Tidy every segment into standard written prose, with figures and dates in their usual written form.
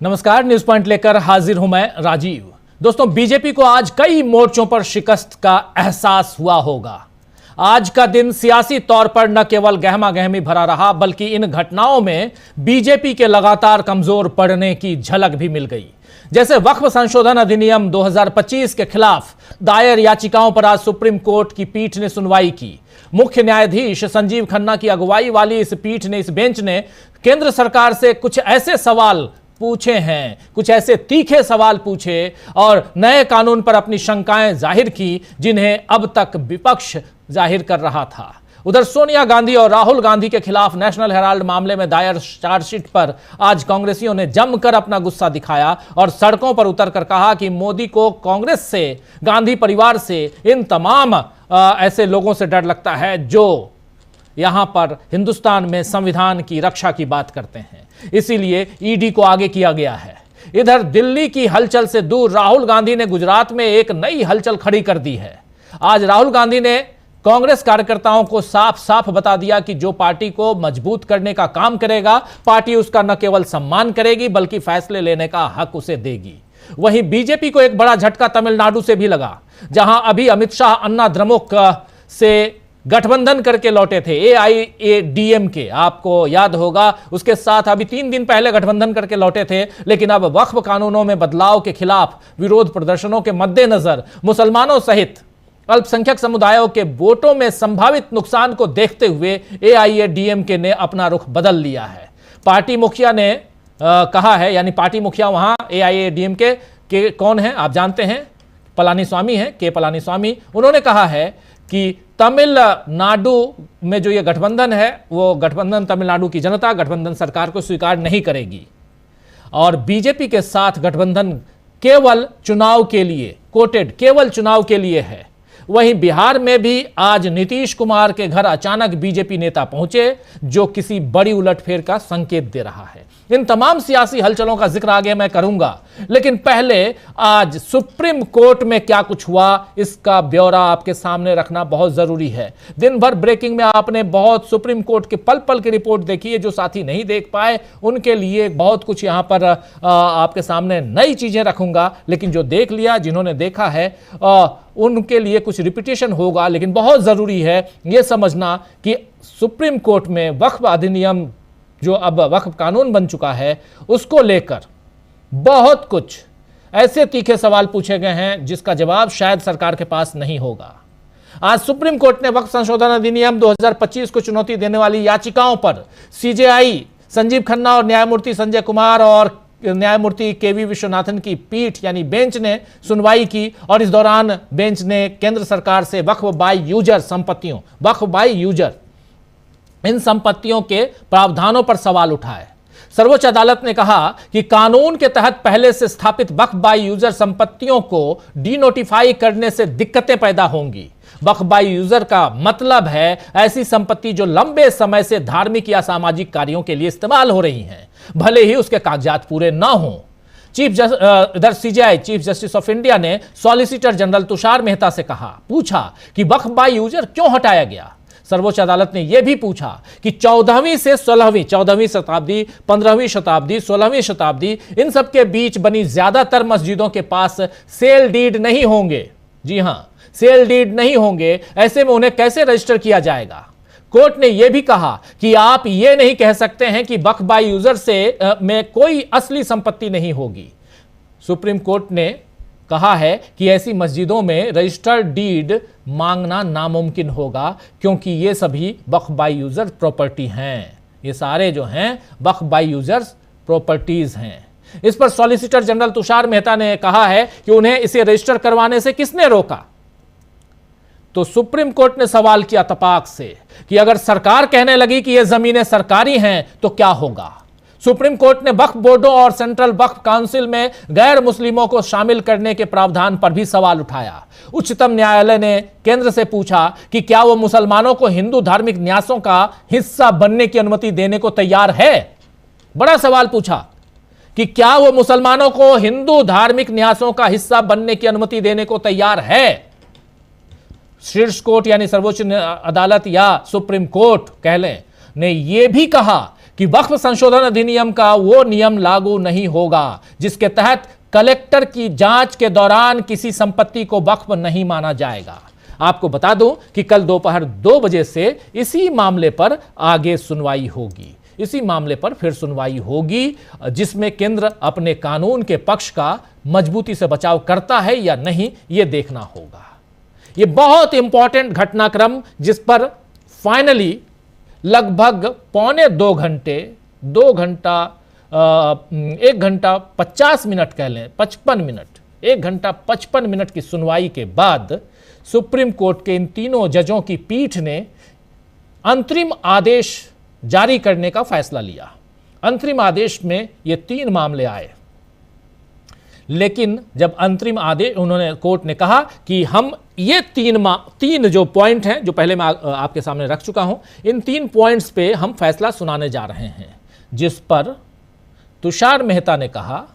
नमस्कार, news point लेकर हाजिर हूं मैं राजीव। दोस्तों, बीजेपी को आज कई मोर्चों पर शिकस्त का एहसास हुआ होगा। आज का दिन सियासी तौर पर न केवल गहमा गहमी भरा रहा, बल्कि इन घटनाओं में बीजेपी के लगातार कमजोर पड़ने की झलक भी मिल गई। जैसे वक्फ संशोधन अधिनियम 2025 के खिलाफ दायर याचिकाओं पर आज सुप्रीम कोर्ट की पीठ ने सुनवाई की। मुख्य न्यायाधीश संजीव खन्ना की अगुवाई वाली इस पीठ ने, इस बेंच ने केंद्र सरकार से कुछ ऐसे सवाल पूछे हैं, कुछ ऐसे तीखे सवाल पूछे और नए कानून पर अपनी शंकाएं जाहिर की जिन्हें अब तक विपक्ष जाहिर कर रहा था। उधर सोनिया गांधी और राहुल गांधी के खिलाफ नेशनल हेराल्ड मामले में दायर चार्जशीट पर आज कांग्रेसियों ने जमकर अपना गुस्सा दिखाया और सड़कों पर उतरकर कहा कि मोदी को कांग्रेस से, गांधी परिवार से, इन तमाम ऐसे लोगों से डर लगता है जो यहां पर हिंदुस्तान में संविधान की रक्षा की बात करते हैं। इसीलिए ईडी को आगे किया गया है। इधर दिल्ली की हलचल से दूर राहुल गांधी ने गुजरात में एक नई हलचल खड़ी कर दी है। आज राहुल गांधी ने कांग्रेस कार्यकर्ताओं को साफ साफ बता दिया कि जो पार्टी को मजबूत करने का काम करेगा, पार्टी उसका न केवल सम्मान करेगी बल्कि फैसले लेने का हक उसे देगी। वहीं बीजेपी को एक बड़ा झटका तमिलनाडु से भी लगा, जहां अभी अमित शाह अन्ना द्रमुक से गठबंधन करके लौटे थे। AIADMK, आपको याद होगा, उसके साथ अभी 3 दिन पहले गठबंधन करके लौटे थे, लेकिन अब वक्फ कानूनों में बदलाव के खिलाफ विरोध प्रदर्शनों के मद्देनजर मुसलमानों सहित अल्पसंख्यक समुदायों के वोटों में संभावित नुकसान को देखते हुए AIADMK ने अपना रुख बदल लिया है। पार्टी मुखिया ने कहा है, यानी पार्टी मुखिया वहां AIADMK के कौन है आप जानते हैं, पलानीस्वामी है, के पलानीस्वामी। उन्होंने कहा है कि तमिलनाडु में जो ये गठबंधन है, वो गठबंधन तमिलनाडु की जनता गठबंधन सरकार को स्वीकार नहीं करेगी और बीजेपी के साथ गठबंधन केवल चुनाव के लिए, कोटेड केवल चुनाव के लिए है। वहीं बिहार में भी आज नीतीश कुमार के घर अचानक बीजेपी नेता पहुंचे, जो किसी बड़ी उलटफेर का संकेत दे रहा है। इन तमाम सियासी हलचलों का जिक्र आगे मैं करूंगा, लेकिन पहले आज सुप्रीम कोर्ट में क्या कुछ हुआ इसका ब्यौरा आपके सामने रखना बहुत जरूरी है। दिन भर ब्रेकिंग में आपने बहुत सुप्रीम कोर्ट के पल पल की रिपोर्ट देखी है। जो साथी नहीं देख पाए उनके लिए बहुत कुछ यहां पर आपके सामने नई चीजें रखूंगा, लेकिन जो देख लिया, जिन्होंने देखा है उनके लिए कुछ रिपीटेशन होगा। लेकिन बहुत जरूरी है यह समझना कि सुप्रीम कोर्ट में वक्फ अधिनियम, जो अब वक्फ कानून बन चुका है, उसको लेकर बहुत कुछ ऐसे तीखे सवाल पूछे गए हैं जिसका जवाब शायद सरकार के पास नहीं होगा। आज सुप्रीम कोर्ट ने वक्फ संशोधन अधिनियम 2025 को चुनौती देने वाली याचिकाओं पर CJI संजीव खन्ना और न्यायमूर्ति संजय कुमार और न्यायमूर्ति KV विश्वनाथन की पीठ यानी बेंच ने सुनवाई की और इस दौरान बेंच ने केंद्र सरकार से वक्फ बाय यूजर संपत्तियों, वक्फ बाय यूजर, इन संपत्तियों के प्रावधानों पर सवाल उठाए। सर्वोच्च अदालत ने कहा कि कानून के तहत पहले से स्थापित वक्फ बाय यूजर संपत्तियों को डीनोटिफाई करने से दिक्कतें पैदा होंगी। वक्फ बाय यूजर का मतलब है ऐसी संपत्ति जो लंबे समय से धार्मिक या सामाजिक कार्यों के लिए इस्तेमाल हो रही हैं, भले ही उसके कागजात पूरे ना हों। इधर CJI chief justice of India ने सॉलिसिटर जनरल तुषार मेहता से पूछा कि वक्फ बाय यूजर क्यों हटाया गया। सर्वोच्च अदालत ने यह भी पूछा कि 14वीं से 16वीं, 14वीं शताब्दी, 15वीं शताब्दी, 16वीं शताब्दी, इन सब के बीच बनी ज्यादातर मस्जिदों के पास सेल डीड नहीं होंगे। जी हां, सेल डीड नहीं होंगे, ऐसे में उन्हें कैसे रजिस्टर किया जाएगा। कोर्ट ने यह भी कहा कि आप यह नहीं कह सकते हैं कि वक्फ बाय यूजर से में कोई असली संपत्ति नहीं होगी। सुप्रीम कोर्ट ने कहा है कि ऐसी मस्जिदों में रजिस्टर्ड डीड मांगना नामुमकिन होगा, क्योंकि ये सभी वक्फ बाय यूजर प्रॉपर्टी हैं। ये सारे जो हैं वक्फ बाय यूजर्स प्रॉपर्टीज हैं। इस पर सॉलिसिटर जनरल तुषार मेहता ने कहा है कि उन्हें इसे रजिस्टर करवाने से किसने रोका। तो सुप्रीम कोर्ट ने सवाल किया तपाक से कि अगर सरकार कहने लगी कि ये जमीनें सरकारी हैं तो क्या होगा। सुप्रीम कोर्ट ने वक्फ बोर्डों और सेंट्रल वक्फ काउंसिल में गैर मुस्लिमों को शामिल करने के प्रावधान पर भी सवाल उठाया। उच्चतम न्यायालय ने केंद्र से पूछा कि क्या वो मुसलमानों को हिंदू धार्मिक न्यासों का हिस्सा बनने की अनुमति देने को तैयार है। बड़ा सवाल पूछा कि क्या वो मुसलमानों को हिंदू धार्मिक न्यासों का हिस्सा बनने की अनुमति देने को तैयार है। शीर्ष कोर्ट यानी सर्वोच्च अदालत या सुप्रीम कोर्ट कह लें, ने यह भी कहा कि वक्फ संशोधन अधिनियम का वो नियम लागू नहीं होगा जिसके तहत कलेक्टर की जांच के दौरान किसी संपत्ति को वक्फ नहीं माना जाएगा। आपको बता दूं कि कल दोपहर 2 बजे से इसी मामले पर आगे सुनवाई होगी। इसी मामले पर फिर सुनवाई होगी जिसमें केंद्र अपने कानून के पक्ष का मजबूती से बचाव करता है या नहीं, यह देखना होगा। यह बहुत इंपॉर्टेंट घटनाक्रम जिस पर फाइनली लगभग पौने 2 घंटे 1 घंटा 50 मिनट कह लें 55 मिनट 1 घंटा 55 मिनट की सुनवाई के बाद सुप्रीम कोर्ट के इन तीनों जजों की पीठ ने अंतरिम आदेश जारी करने का फैसला लिया। अंतरिम आदेश में ये 3 मामले आए, लेकिन जब अंतरिम आदेश उन्होंने कोर्ट ने कहा कि हम ये 3 जो पॉइंट हैं जो पहले मैं आपके सामने रख चुका हूं, इन 3 पॉइंट्स पे हम फैसला सुनाने जा रहे हैं, जिस पर तुषार मेहता ने कहा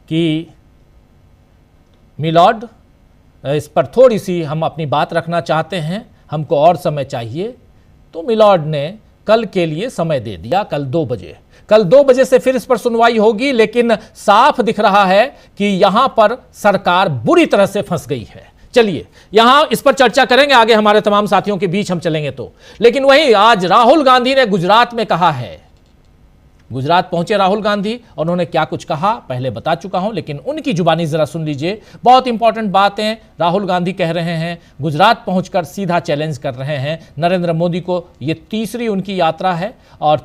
कि मिलॉर्ड इस पर थोड़ी सी हम अपनी बात रखना चाहते हैं, हमको और समय चाहिए। तो मिलॉर्ड ने कल के लिए समय दे दिया, कल 2 बजे। कल 2 बजे से फिर इस पर सुनवाई होगी, लेकिन साफ दिख रहा है कि यहां पर सरकार बुरी तरह से फंस गई है। चलिए यहां इस पर चर्चा करेंगे, आगे हमारे तमाम साथियों के बीच हम चलेंगे तो। लेकिन वहीं आज राहुल गांधी ने गुजरात में कहा है, गुजरात पहुंचे राहुल गांधी और उन्होंने क्या कुछ कहा पहले बता चुका हूं, लेकिन उनकी जुबानी जरा सुन लीजिए। बहुत इंपॉर्टेंट बातें राहुल गांधी कह रहे हैं। गुजरात पहुंचकर सीधा चैलेंज कर रहे हैं नरेंद्र मोदी को। यह तीसरी उनकी यात्रा है और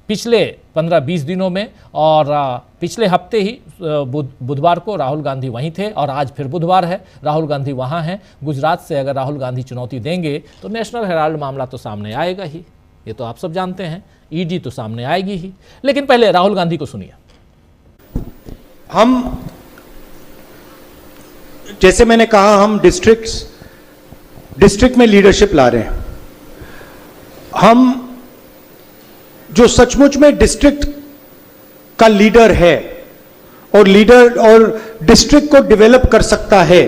पिछले 15-20 दिनों में और पिछले हफ्ते ही बुधवार को राहुल गांधी वहीं थे और आज फिर बुधवार है, राहुल गांधी वहां हैं। गुजरात से अगर राहुल गांधी चुनौती देंगे तो नेशनल हेराल्ड मामला तो सामने आएगा ही, ये तो आप सब जानते हैं। ईडी तो सामने आएगी ही, लेकिन पहले राहुल गांधी को सुनिए। हम, जैसे मैंने कहा, हम डिस्ट्रिक्ट में लीडरशिप ला रहे हैं। हम जो सचमुच में डिस्ट्रिक्ट का लीडर है और डिस्ट्रिक्ट को डेवलप कर सकता है,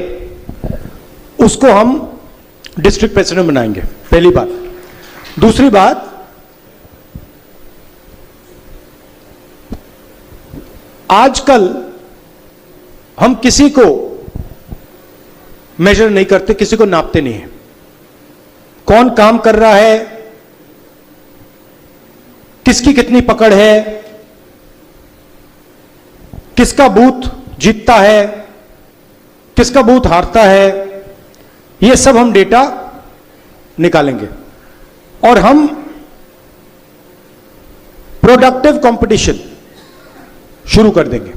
उसको हम डिस्ट्रिक्ट प्रेसिडेंट बनाएंगे, पहली बात। दूसरी बात, आजकल हम किसी को मेजर नहीं करते, किसी को नापते नहीं है। कौन काम कर रहा है, किसकी कितनी पकड़ है, किसका बूथ जीतता है, किसका बूथ हारता है, यह सब हम डेटा निकालेंगे और हम प्रोडक्टिव कंपटीशन शुरू कर देंगे।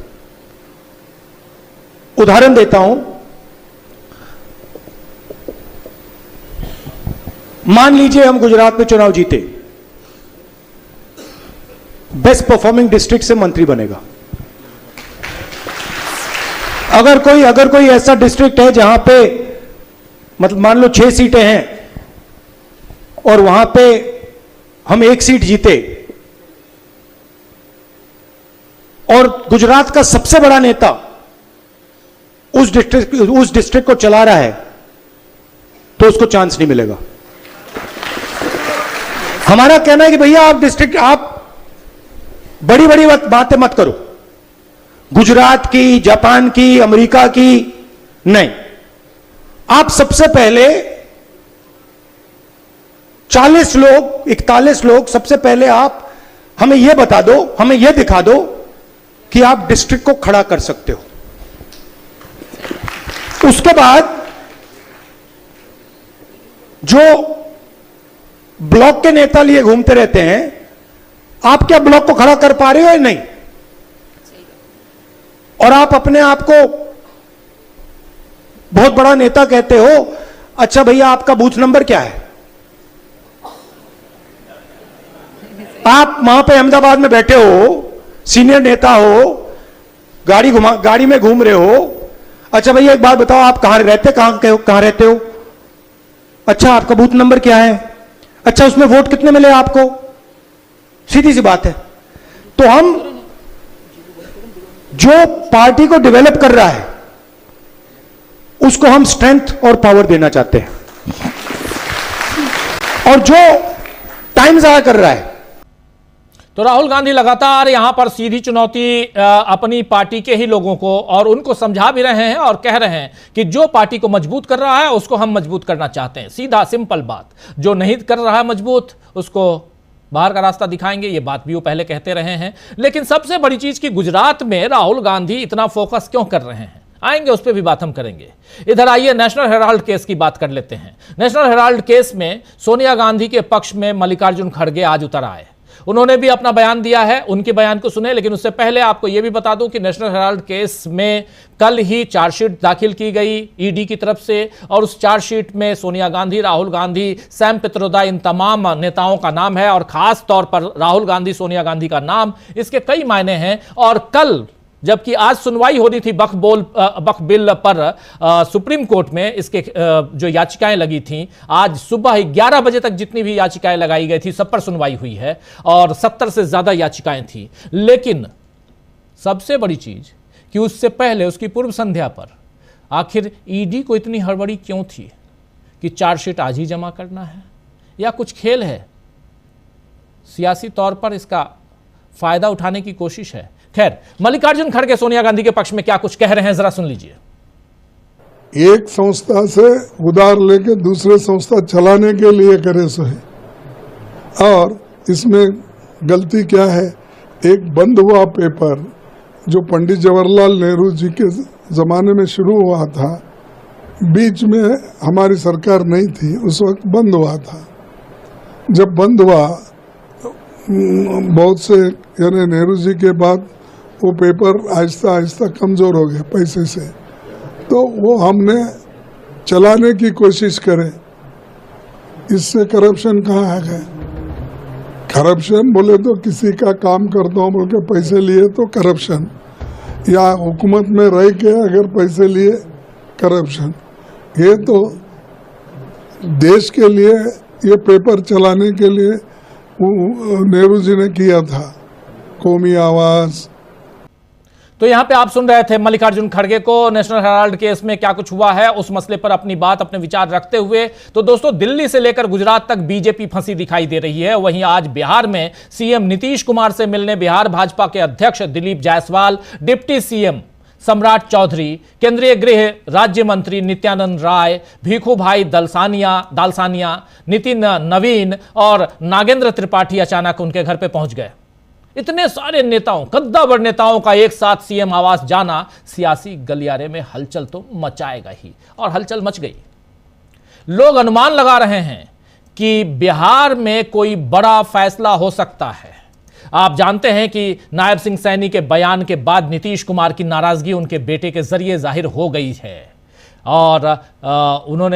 उदाहरण देता हूं, मान लीजिए हम गुजरात में चुनाव जीते, बेस्ट परफॉर्मिंग डिस्ट्रिक्ट से मंत्री बनेगा। अगर कोई ऐसा डिस्ट्रिक्ट है जहां पे मतलब मान लो 6 सीटें हैं और वहां पे हम 1 सीट जीते और गुजरात का सबसे बड़ा नेता उस डिस्ट्रिक्ट को चला रहा है, तो उसको चांस नहीं मिलेगा। हमारा कहना है कि भैया आप बड़ी बड़ी बातें मत करो, गुजरात की, जापान की, अमेरिका की नहीं। आप सबसे पहले 40 लोग 41 लोग सबसे पहले आप हमें यह बता दो, हमें यह दिखा दो कि आप डिस्ट्रिक्ट को खड़ा कर सकते हो। उसके बाद जो ब्लॉक के नेता लिए घूमते रहते हैं, आप क्या ब्लॉक को खड़ा कर पा रहे हो या नहीं? और आप अपने आप को बहुत बड़ा नेता कहते हो। अच्छा भैया, आपका बूथ नंबर क्या है? आप वहां पे अहमदाबाद में बैठे हो, सीनियर नेता हो, गाड़ी में घूम रहे हो। अच्छा भैया एक बात बताओ, आप कहां रहते हो? अच्छा आपका बूथ नंबर क्या है? अच्छा उसमें वोट कितने मिले आपको? सीधी सी बात है। तो हम जो पार्टी को डेवलप कर रहा है उसको हम स्ट्रेंथ और पावर देना चाहते हैं, और जो टाइम जाया कर रहा है। तो राहुल गांधी लगातार यहां पर सीधी चुनौती अपनी पार्टी के ही लोगों को और उनको समझा भी रहे हैं और कह रहे हैं कि जो पार्टी को मजबूत कर रहा है उसको हम मजबूत करना चाहते हैं। सीधा सिंपल बात, जो नहीं कर रहा है मजबूत उसको बाहर का रास्ता दिखाएंगे। ये बात भी वो पहले कहते रहे हैं। लेकिन सबसे बड़ी चीज कि गुजरात में राहुल गांधी इतना फोकस क्यों कर रहे हैं, आएंगे उस पर भी बात हम करेंगे। इधर आइए नेशनल हेराल्ड केस की बात कर लेते हैं। नेशनल हेराल्ड केस में सोनिया गांधी के पक्ष में मल्लिकार्जुन खड़गे आज उतर आए। उन्होंने भी अपना बयान दिया है, उनके बयान को सुने। लेकिन उससे पहले आपको यह भी बता दूं कि नेशनल हेराल्ड केस में कल ही चार्जशीट दाखिल की गई ईडी की तरफ से, और उस चार्जशीट में सोनिया गांधी, राहुल गांधी, सैम पित्रोदा, इन तमाम नेताओं का नाम है। और खास तौर पर राहुल गांधी, सोनिया गांधी का नाम, इसके कई मायने हैं। और कल जबकि आज सुनवाई होनी थी वक्फ बिल पर सुप्रीम कोर्ट में, इसके जो याचिकाएं लगी थी, आज सुबह 11 बजे तक जितनी भी याचिकाएं लगाई गई थी सब पर सुनवाई हुई है और 70 से ज्यादा याचिकाएं थी। लेकिन सबसे बड़ी चीज कि उससे पहले, उसकी पूर्व संध्या पर आखिर ईडी को इतनी हड़बड़ी क्यों थी कि चार्जशीट आज ही जमा करना है, या कुछ खेल है, सियासी तौर पर इसका फायदा उठाने की कोशिश है। खैर, मल्लिकार्जुन खड़गे सोनिया गांधी के पक्ष में क्या कुछ कह रहे हैं, जरा सुन लीजिए। एक संस्था से उधार लेके दूसरे संस्था चलाने के लिए करे सो है। और इसमें गलती क्या है, एक बंद हुआ पेपर जो पंडित जवाहरलाल नेहरू जी के जमाने में शुरू हुआ था, बीच में हमारी सरकार नहीं थी, उस वक्त बंद हुआ था। जब बंद हुआ, बहुत से यानी नेहरू जी के बाद वो पेपर आहिस्ता आहिस्ता कमज़ोर हो गया पैसे से, तो वो हमने चलाने की कोशिश करें। इससे करप्शन कहाँ आ गया? करप्शन बोले तो किसी का काम करता हूँ बोल के पैसे लिए तो करप्शन, या हुकूमत में रह के अगर पैसे लिए करप्शन। ये तो देश के लिए, ये पेपर चलाने के लिए नेहरू जी ने किया था, कौमी आवाज। तो यहां पे आप सुन रहे थे मल्लिकार्जुन खड़गे को नेशनल हेराल्ड केस में क्या कुछ हुआ है उस मसले पर अपनी बात, अपने विचार रखते हुए। तो दोस्तों, दिल्ली से लेकर गुजरात तक बीजेपी फंसी दिखाई दे रही है। वहीं आज बिहार में सीएम नीतीश कुमार से मिलने बिहार भाजपा के अध्यक्ष दिलीप जायसवाल, डिप्टी सीएम सम्राट चौधरी, केंद्रीय गृह राज्य मंत्री नित्यानंद राय, भीखू भाई दालसानिया, नितिन नवीन और नागेंद्र त्रिपाठी अचानक उनके घर पे पहुंच गए। इतने सारे नेताओं, कद्दावर नेताओं का एक साथ सीएम आवास जाना सियासी गलियारे में हलचल तो मचाएगा ही, और हलचल मच गई। लोग अनुमान लगा रहे हैं कि बिहार में कोई बड़ा फैसला हो सकता है। आप जानते हैं कि नायब सिंह सैनी के बयान के बाद नीतीश कुमार की नाराजगी उनके बेटे के जरिए जाहिर हो गई है, और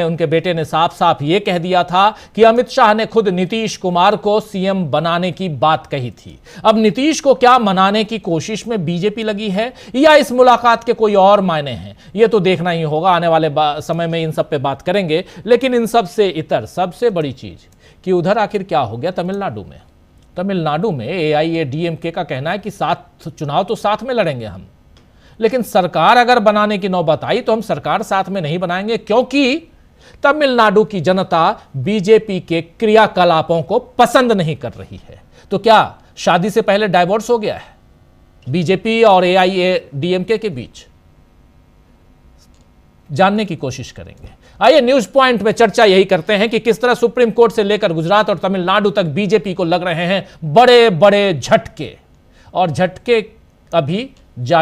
उनके बेटे ने साफ साफ यह कह दिया था कि अमित शाह ने खुद नीतीश कुमार को सीएम बनाने की बात कही थी। अब नीतीश को क्या मनाने की कोशिश में बीजेपी लगी है, या इस मुलाकात के कोई और मायने हैं, यह तो देखना ही होगा। आने वाले समय में इन सब पे बात करेंगे। लेकिन इन सब से इतर सबसे बड़ी चीज कि उधर आखिर क्या हो गया तमिलनाडु में AIADMK का कहना है कि चुनाव तो साथ में लड़ेंगे हम, लेकिन सरकार अगर बनाने की नौबत आई तो हम सरकार साथ में नहीं बनाएंगे, क्योंकि तमिलनाडु की जनता बीजेपी के क्रियाकलापों को पसंद नहीं कर रही है। तो क्या शादी से पहले डाइवोर्स हो गया है बीजेपी और AIADMK के बीच? जानने की कोशिश करेंगे। आइए न्यूज पॉइंट में चर्चा यही करते हैं कि किस तरह सुप्रीम कोर्ट से लेकर गुजरात और तमिलनाडु तक बीजेपी को लग रहे हैं बड़े बड़े झटके, और झटके अभी जारी